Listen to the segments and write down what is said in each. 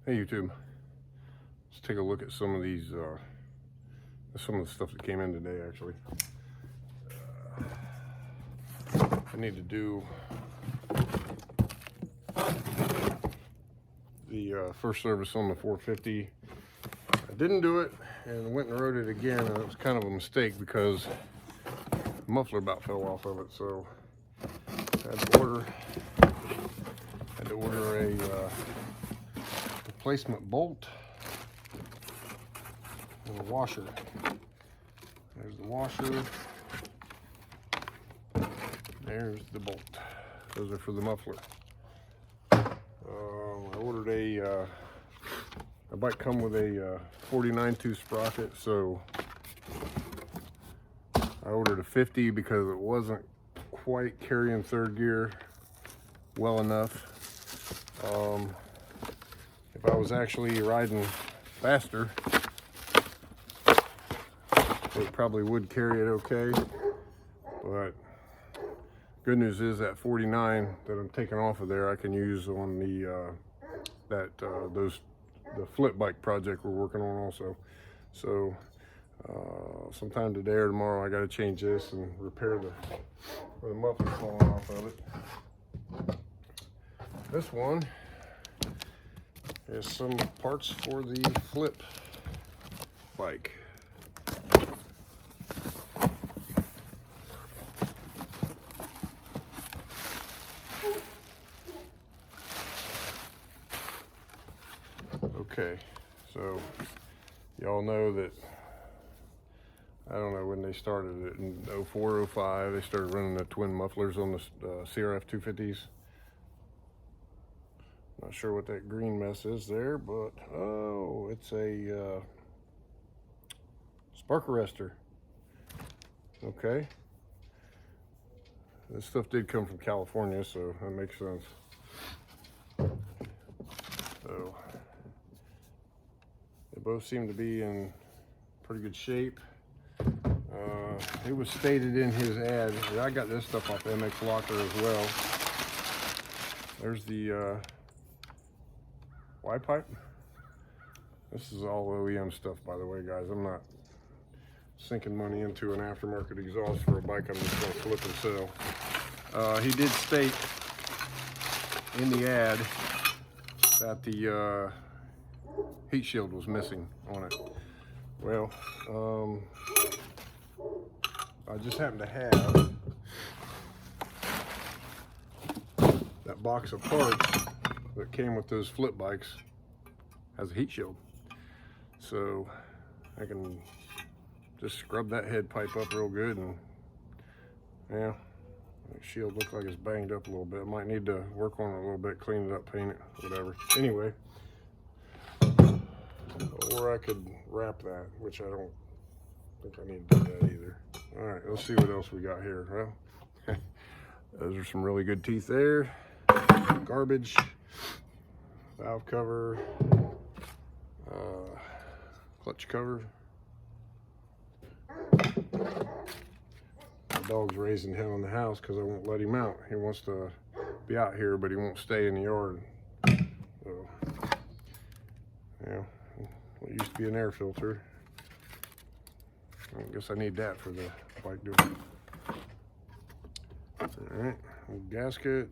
Hey YouTube, let's take a look at some of these, some of the stuff that came in today actually. I need to do the first service on the 450. I didn't do it and went and rode it again, and it was kind of a mistake because the muffler about fell off of it, so I had to order a replacement bolt and a washer. There's the washer. There's the bolt. Those are for the muffler. I ordered a bike come with a 49 tooth sprocket, so I ordered a 50 because it wasn't quite carrying third gear well enough. If I was actually riding faster, it probably would carry it okay, but good news is that 49 that I'm taking off of there I can use on the the flip bike project we're working on also. So sometime today or tomorrow I got to change this and repair the muffler falling off of it. This one is some parts for the flip bike. Okay, so y'all know that, I don't know when they started it, in 04, 05, they started running the twin mufflers on the Crf250s. Not sure what that green mess is there, but oh, it's a spark arrestor. Okay, this stuff did come from California, so that makes sense. So they both seem to be in pretty good shape. It was stated in his ad, I got this stuff off MX Locker as well. There's the Y pipe. This is all OEM stuff, by the way, guys. I'm not sinking money into an aftermarket exhaust for a bike I'm just going to flip and sell. He did state in the ad that the heat shield was missing on it. Well, I just happen to have that box of parts that came with those flip bikes has a heat shield, so I can just scrub that head pipe up real good, and yeah, the shield looks like it's banged up a little bit. I might need to work on it a little bit, clean it up, paint it, whatever. Anyway, or I could wrap that, which I don't think I need to do that either. All right, let's see what else we got here. Well, those are some really good teeth there. Garbage, valve cover, clutch cover. My dog's raising hell in the house because I won't let him out. He wants to be out here, but he won't stay in the yard. So, yeah, it used to be an air filter. I guess I need that for the bike doing. All right, gasket.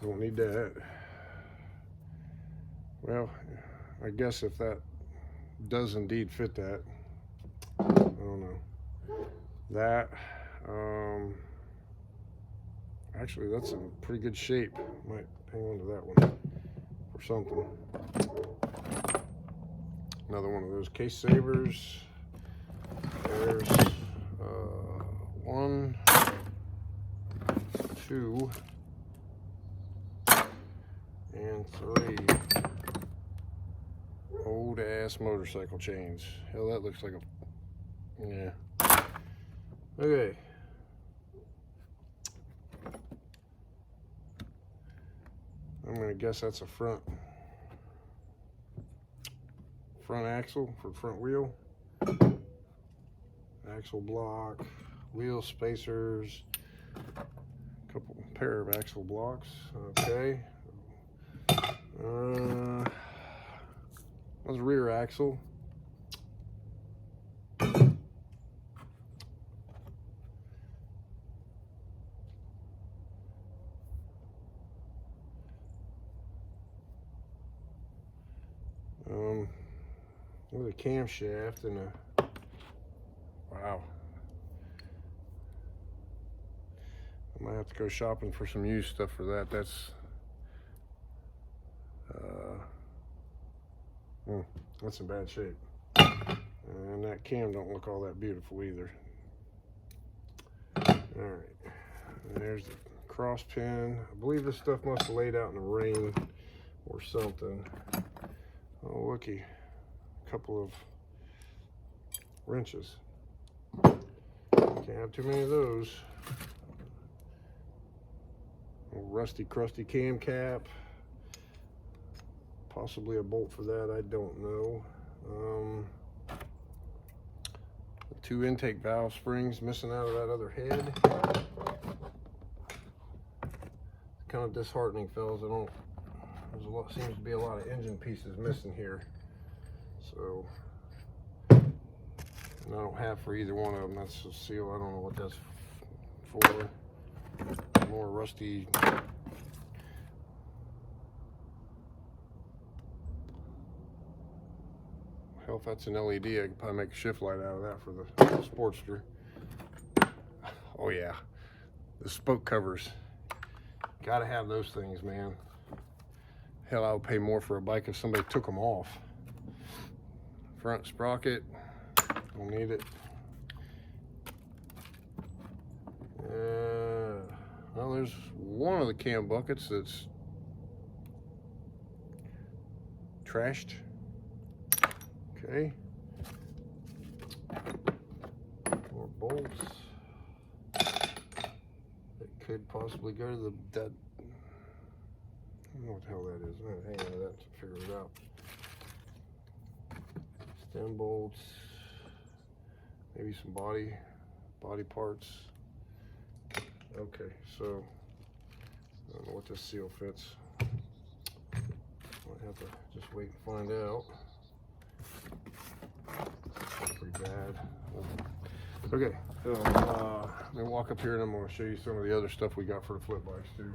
Don't need that. Well, I guess if that does indeed fit that, I don't know. That, actually that's in pretty good shape. Might hang on to that one or something. Another one of those case savers. There's 1, 2, and 3 old ass motorcycle chains. Hell, that looks like a, yeah. Okay. I'm gonna guess that's a front axle for front wheel. Axle block, wheel spacers, a couple pair of axle blocks. Okay. That's a rear axle. With a camshaft and a, wow. I might have to go shopping for some used stuff for that. That's in bad shape. And that cam don't look all that beautiful either. All right, and there's the cross pin. I believe this stuff must have laid out in the rain or something. Oh, looky, a couple of wrenches. Can't have too many of those. A rusty, crusty cam cap. Possibly a bolt for that, I don't know. Two intake valve springs missing out of that other head. Kind of disheartening, fellas. Seems to be a lot of engine pieces missing here. So, and I don't have for either one of them. That's a seal. I don't know what that's for. More rusty. Hell, if that's an LED, I could probably make a shift light out of that for the Sportster. Oh yeah, the spoke covers. Gotta have those things, man. Hell, I would pay more for a bike if somebody took them off. Front sprocket, don't need it. Well, there's one of the cam buckets that's trashed. Okay. More bolts. It could possibly go to that. I don't know what the hell that is. I'm gonna hang on to that to figure it out. Stem bolts. Maybe some body parts. Okay, so I don't know what this seal fits. Might have to just wait and find out. That's pretty bad. Okay, so let me walk up here and I'm going to show you some of the other stuff we got for the flip bikes too.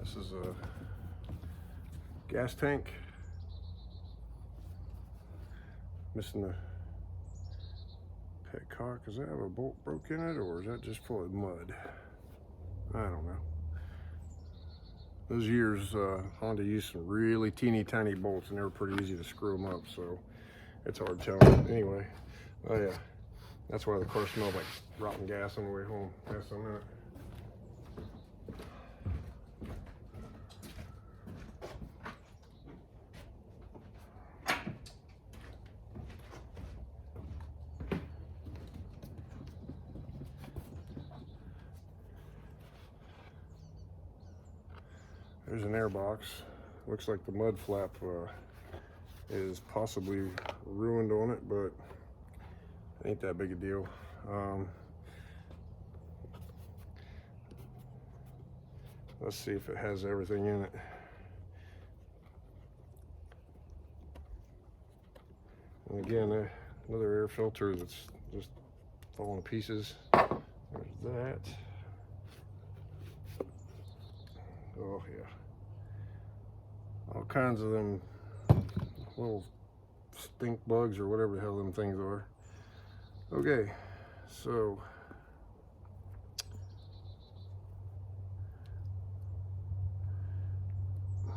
This is a gas tank. Missing the petcock. Does that have a bolt broke in it, or is that just full of mud? I don't know. Those years, Honda used some really teeny tiny bolts, and they were pretty easy to screw them up, so it's hard telling. Anyway, oh yeah, that's why the car smelled like rotten gas on the way home. That's a minute. There's an air box. Looks like the mud flap is possibly ruined on it, but it ain't that big a deal. Let's see if it has everything in it. And again, another air filter that's just falling to pieces. There's that. Oh yeah. All kinds of them little stink bugs or whatever the hell them things are. Okay, so I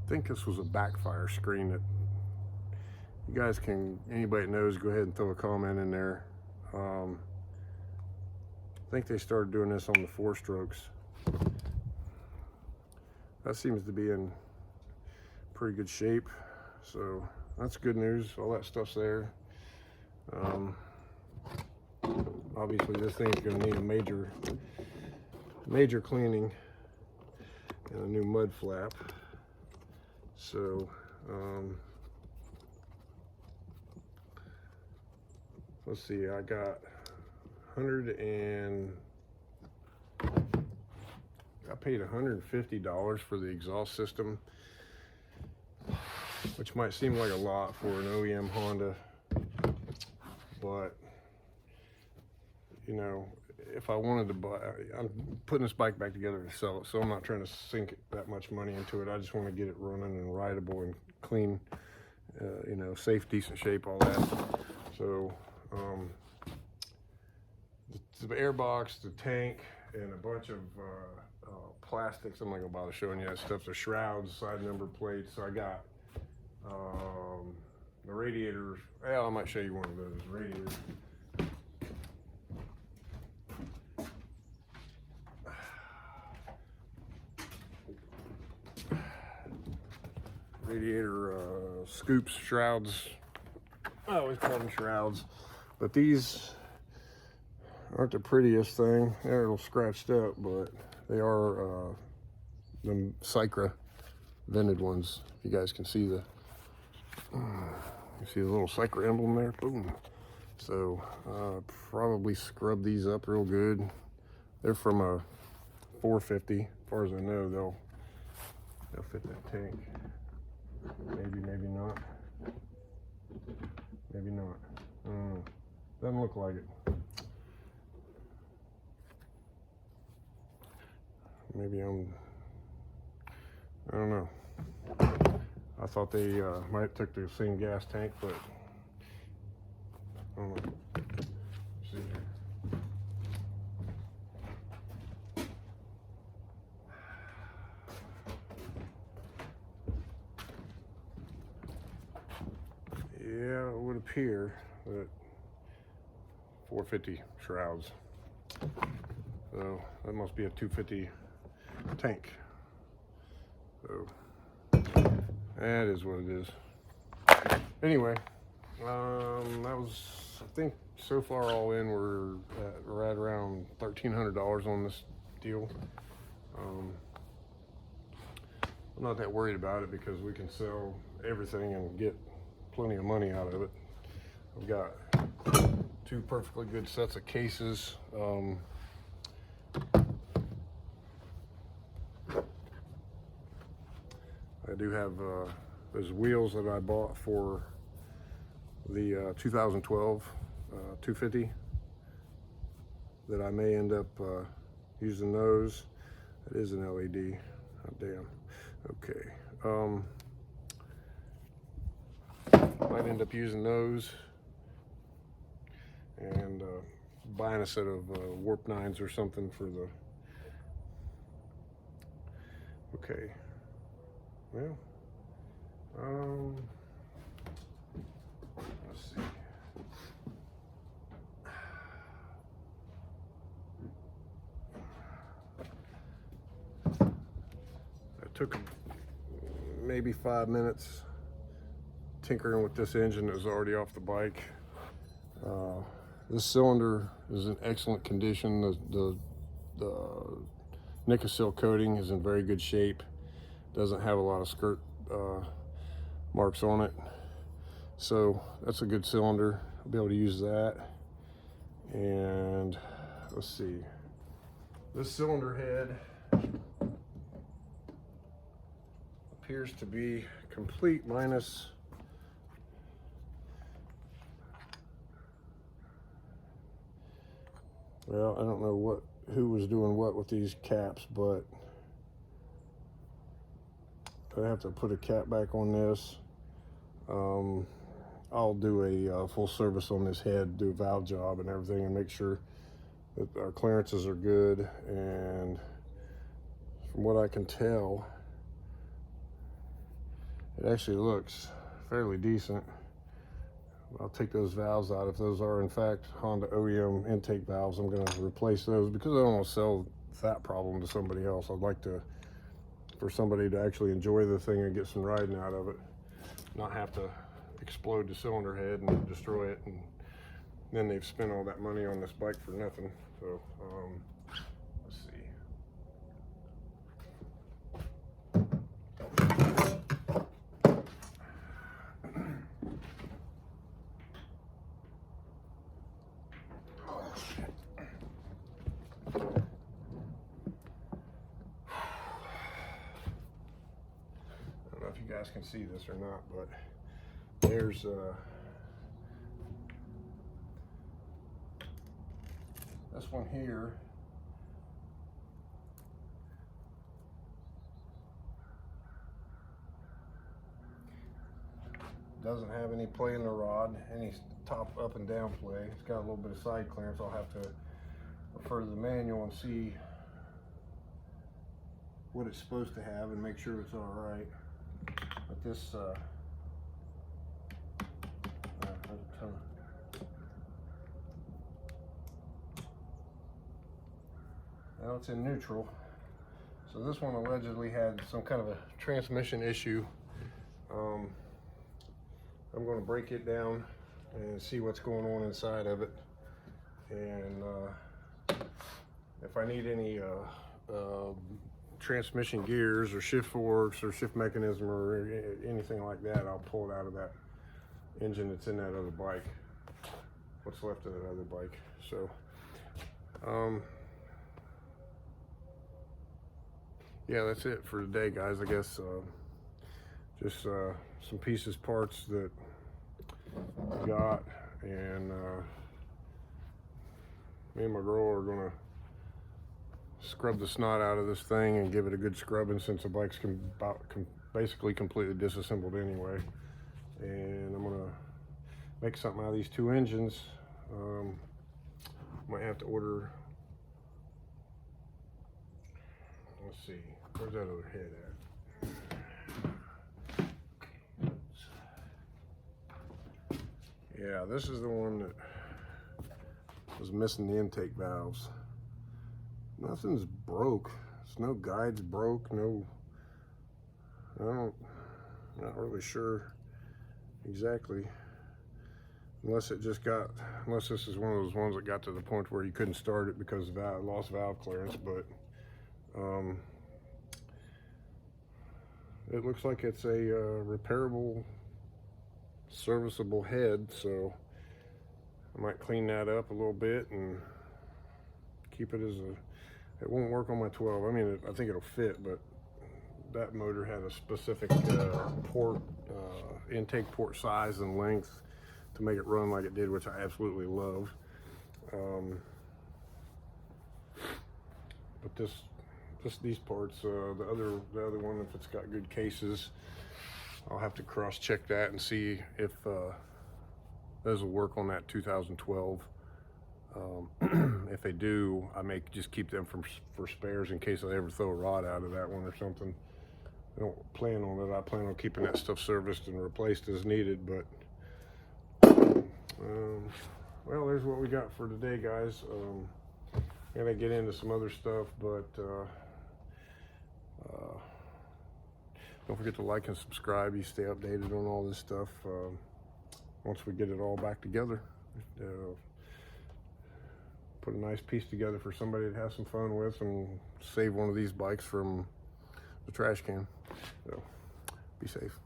think this was a backfire screen that you guys can, anybody that knows, go ahead and throw a comment in there. I think they started doing this on the 4-strokes. That seems to be in pretty good shape, so that's good news. All that stuff's there. obviously this thing's going to need a major cleaning and a new mud flap. So let's see, I got I paid $150 for the exhaust system, which might seem like a lot for an OEM Honda, but you know, if I wanted to buy, I'm putting this bike back together to sell it, so I'm not trying to sink that much money into it. I just want to get it running and rideable and clean, you know, safe, decent shape, all that. So the air box, the tank, and a bunch of plastics. I'm not gonna bother showing you that stuff. The shrouds, side number plates. So I got the radiators. Well, I might show you one of those radiators. Radiator scoops, shrouds. I always call them shrouds, but these aren't the prettiest thing. They're a little scratched up, but they are the Crf250r vented ones. You guys can see the little Crf250r emblem there. Boom. So probably scrub these up real good. They're from a 450. As far as I know, they'll fit that tank. Maybe, maybe not. Maybe not. Doesn't look like it. Maybe I don't know. I thought they might have took the same gas tank, but I don't know. Let's see here. Yeah, it would appear that 450 shrouds. So that must be a 250 tank. So that is what it is. Anyway, that was, I think so far all in, we're right around $1,300 on this deal. I'm not that worried about it because we can sell everything and get plenty of money out of it. I've got two perfectly good sets of cases. I do have those wheels that I bought for the 2012 250 that I may end up using those. It is an LED. Oh, damn. Okay. Might end up using those and buying a set of warp 9s or something for the. Okay. Well, let's see. I took maybe 5 minutes tinkering with this engine that was already off the bike. This cylinder is in excellent condition. The Nickel coating is in very good shape. Doesn't have a lot of skirt marks on it. So that's a good cylinder. I'll be able to use that. And let's see. This cylinder head appears to be complete minus well, I don't know who was doing what with these caps, but I have to put a cap back on this. I'll do a full service on this head, do a valve job and everything, and make sure that our clearances are good. And from what I can tell, it actually looks fairly decent. I'll take those valves out. If those are in fact Honda OEM intake valves, I'm going to replace those because I don't want to sell that problem to somebody else. I'd like for somebody to actually enjoy the thing and get some riding out of it, not have to explode the cylinder head and destroy it and then they've spent all that money on this bike for nothing. So let's see. I don't know if you guys can see this or not, but there's this one here. Doesn't have any play in the rod, any top up and down play. It's got a little bit of side clearance. I'll have to refer to the manual and see what it's supposed to have and make sure it's all right. But this now it's in neutral. So this one allegedly had some kind of a transmission issue. I'm going to break it down and see what's going on inside of it, and if I need any transmission gears or shift forks or shift mechanism or anything like that, I'll pull it out of that engine that's in that other bike, what's left of that other bike. So yeah, that's it for today, guys. I guess just some pieces, parts that I got, and me and my girl are gonna scrub the snot out of this thing and give it a good scrubbing, since the bike's basically completely disassembled anyway. And I'm gonna make something out of these two engines. Might have to order, let's see, where's that other head at? Yeah, this is the one that was missing the intake valves. Nothing's broke. There's no guides broke, no, not really sure exactly. Unless this is one of those ones that got to the point where you couldn't start it because of lost valve clearance, but it looks like it's a repairable, serviceable head, so I might clean that up a little bit and keep it as a, it won't work on my 12. I mean, I think it'll fit, but that motor had a specific port, intake port size and length to make it run like it did, which I absolutely love. But these parts, the other one, if it's got good cases, I'll have to cross-check that and see if those will work on that 2012. If they do, I may just keep them for spares in case I ever throw a rod out of that one or something. I don't plan on it. I plan on keeping that stuff serviced and replaced as needed, but well, there's what we got for today, guys. Gotta get into some other stuff, but don't forget to like and subscribe. You stay updated on all this stuff once we get it all back together. Put a nice piece together for somebody to have some fun with and save one of these bikes from the trash can. So be safe.